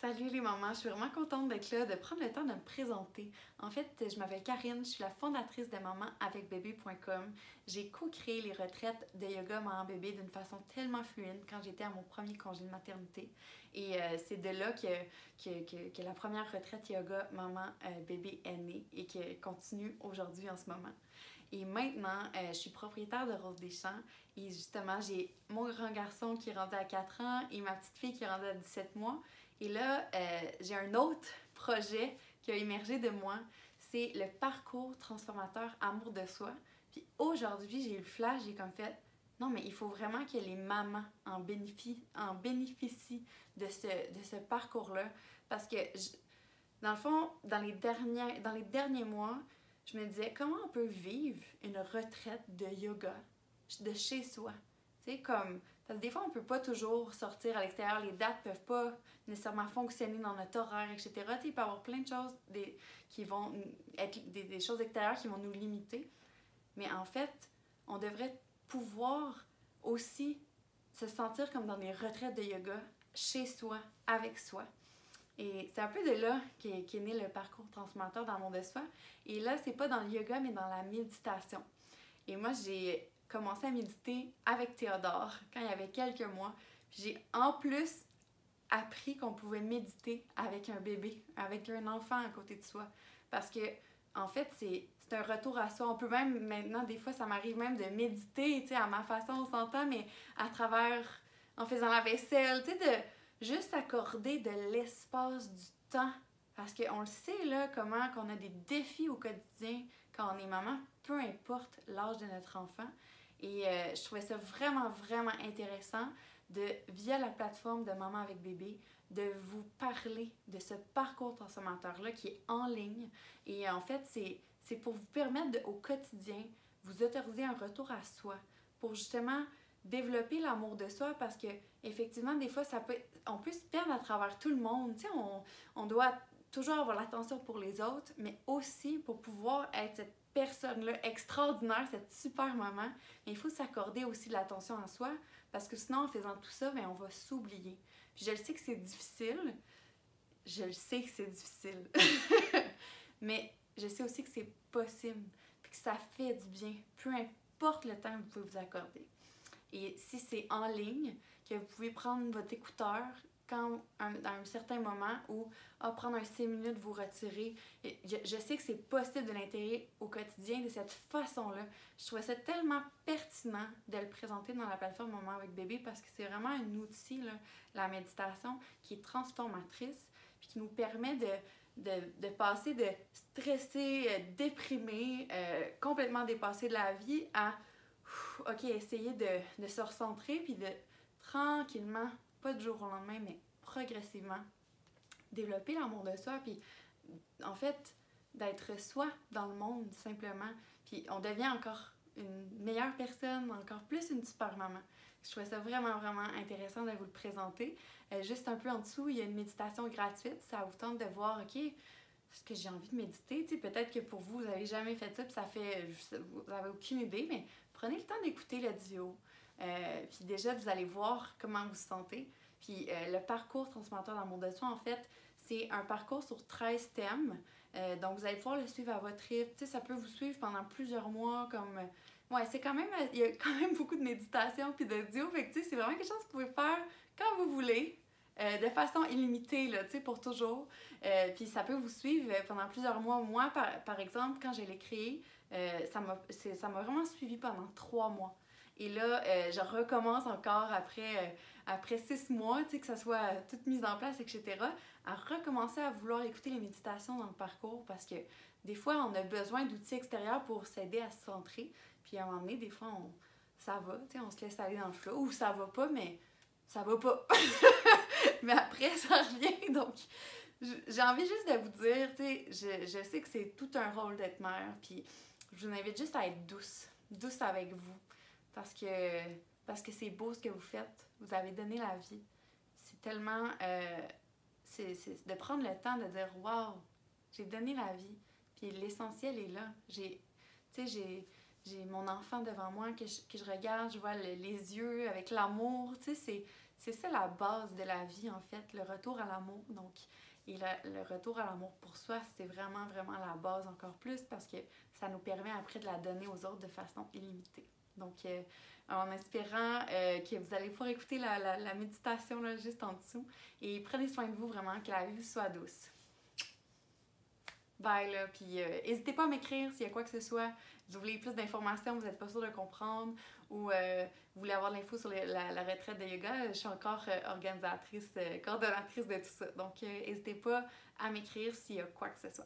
Salut les mamans, je suis vraiment contente d'être là, de prendre le temps de me présenter. En fait, je m'appelle Karine, je suis la fondatrice de mamanavecbébé.com. J'ai co-créé les retraites de yoga maman-bébé d'une façon tellement fluide quand j'étais à mon premier congé de maternité. Et c'est de là que la première retraite yoga maman-bébé est née et qui continue aujourd'hui en ce moment. Et maintenant, je suis propriétaire de Rose des Champs et justement, j'ai mon grand garçon qui est rendu à 4 ans et ma petite fille qui est rendue à 17 mois. Et là, j'ai un autre projet qui a émergé de moi, c'est le parcours transformateur Amour de soi. Puis aujourd'hui, j'ai eu le flash, j'ai comme fait, non mais il faut vraiment que les mamans en bénéficient de ce parcours-là. Parce que, dans le fond, dans les derniers mois, je me disais, comment on peut vivre une retraite de yoga de chez soi? Tu sais, comme... Parce que des fois, on ne peut pas toujours sortir à l'extérieur, les dates ne peuvent pas nécessairement fonctionner dans notre horaire, etc. Tu sais, il peut y avoir plein de choses qui vont être des choses extérieures qui vont nous limiter. Mais en fait, on devrait pouvoir aussi se sentir comme dans des retraites de yoga, chez soi, avec soi. Et c'est un peu de là qu'est né le parcours transformateur d'Amour de soi. Et là, c'est pas dans le yoga, mais dans la méditation. Et moi, j'ai commencé à méditer avec Théodore quand il y avait quelques mois. Puis j'ai en plus appris qu'on pouvait méditer avec un bébé, avec un enfant à côté de soi. Parce que, en fait, c'est un retour à soi. On peut même, maintenant, des fois, ça m'arrive même de méditer, tu sais, à ma façon, on s'entend, mais à travers, en faisant la vaisselle, tu sais, de juste accorder de l'espace, du temps. Parce qu'on le sait, là, comment qu'on a des défis au quotidien quand on est maman, peu importe l'âge de notre enfant. Et je trouvais ça vraiment, vraiment intéressant via la plateforme de Maman avec bébé, de vous parler de ce parcours transformateur-là qui est en ligne. Et en fait, c'est pour vous permettre au quotidien, vous autoriser un retour à soi, pour justement développer l'amour de soi, parce que effectivement, des fois, on peut se perdre à travers tout le monde. Tu sais, on doit toujours avoir l'attention pour les autres, mais aussi pour pouvoir être cette personne-là extraordinaire, cette super maman, mais il faut s'accorder aussi de l'attention à soi, parce que sinon, en faisant tout ça, bien, on va s'oublier. Puis je le sais que c'est difficile, mais je sais aussi que c'est possible, puis que ça fait du bien, peu importe le temps que vous pouvez vous accorder. Et si c'est en ligne, que vous pouvez prendre votre écouteur dans un certain moment ou prendre un 5 minutes, vous retirer. Je sais que c'est possible de l'intégrer au quotidien de cette façon-là. Je trouvais ça tellement pertinent de le présenter dans la plateforme Maman avec bébé, parce que c'est vraiment un outil, là, la méditation, qui est transformatrice puis qui nous permet de passer de stressé, déprimé, complètement dépassé de la vie à OK, essayer de se recentrer puis de tranquillement, pas du jour au lendemain, mais progressivement, développer l'amour de soi, puis en fait, d'être soi dans le monde, simplement. Puis on devient encore une meilleure personne, encore plus une super maman. Je trouvais ça vraiment, vraiment intéressant de vous le présenter. Juste un peu en dessous, il y a une méditation gratuite. Ça vous tente de voir, OK, est-ce que j'ai envie de méditer? Tu sais, peut-être que pour vous, vous n'avez jamais fait ça, puis vous n'avez aucune idée, mais prenez le temps d'écouter la vidéo. Puis déjà, vous allez voir comment vous vous sentez. Puis le parcours transformateur d'amour de soi, en fait, c'est un parcours sur 13 thèmes. Donc, vous allez pouvoir le suivre à votre rythme. Tu sais, ça peut vous suivre pendant plusieurs mois, comme... ouais, c'est quand même... Il y a quand même beaucoup de méditation puis d'audio. Fait que, tu sais, c'est vraiment quelque chose que vous pouvez faire quand vous voulez, de façon illimitée, là, tu sais, pour toujours. Puis ça peut vous suivre pendant plusieurs mois. Moi, par exemple, quand je l'ai créé, ça m'a vraiment suivi pendant 3 mois. Et là, je recommence encore après 6 mois, tu sais, que ça soit toute mise en place, etc., à recommencer à vouloir écouter les méditations dans le parcours, parce que des fois, on a besoin d'outils extérieurs pour s'aider à se centrer. Puis à un moment donné, des fois, ça va, tu sais, on se laisse aller dans le flow, ou ça va pas, mais ça va pas. Mais après, ça revient, donc... J'ai envie juste de vous dire, tu sais, je sais que c'est tout un rôle d'être mère, puis je vous invite juste à être douce avec vous, parce que c'est beau ce que vous faites, vous avez donné la vie. C'est tellement, c'est de prendre le temps de dire, wow, j'ai donné la vie, puis l'essentiel est là. Tu sais, j'ai mon enfant devant moi que je regarde, je vois les yeux avec l'amour, tu sais, c'est ça la base de la vie, en fait, le retour à l'amour. Donc, et le retour à l'amour pour soi, c'est vraiment, vraiment la base encore plus parce que ça nous permet après de la donner aux autres de façon illimitée. Donc, en espérant que vous allez pouvoir écouter la méditation là, juste en dessous et prenez soin de vous vraiment, que la vie soit douce. Bye là, puis n'hésitez pas à m'écrire s'il y a quoi que ce soit. Vous voulez plus d'informations, vous n'êtes pas sûr de comprendre ou vous voulez avoir de l'info sur la retraite de yoga, je suis encore organisatrice, coordonnatrice de tout ça. Donc n'hésitez pas à m'écrire s'il y a quoi que ce soit.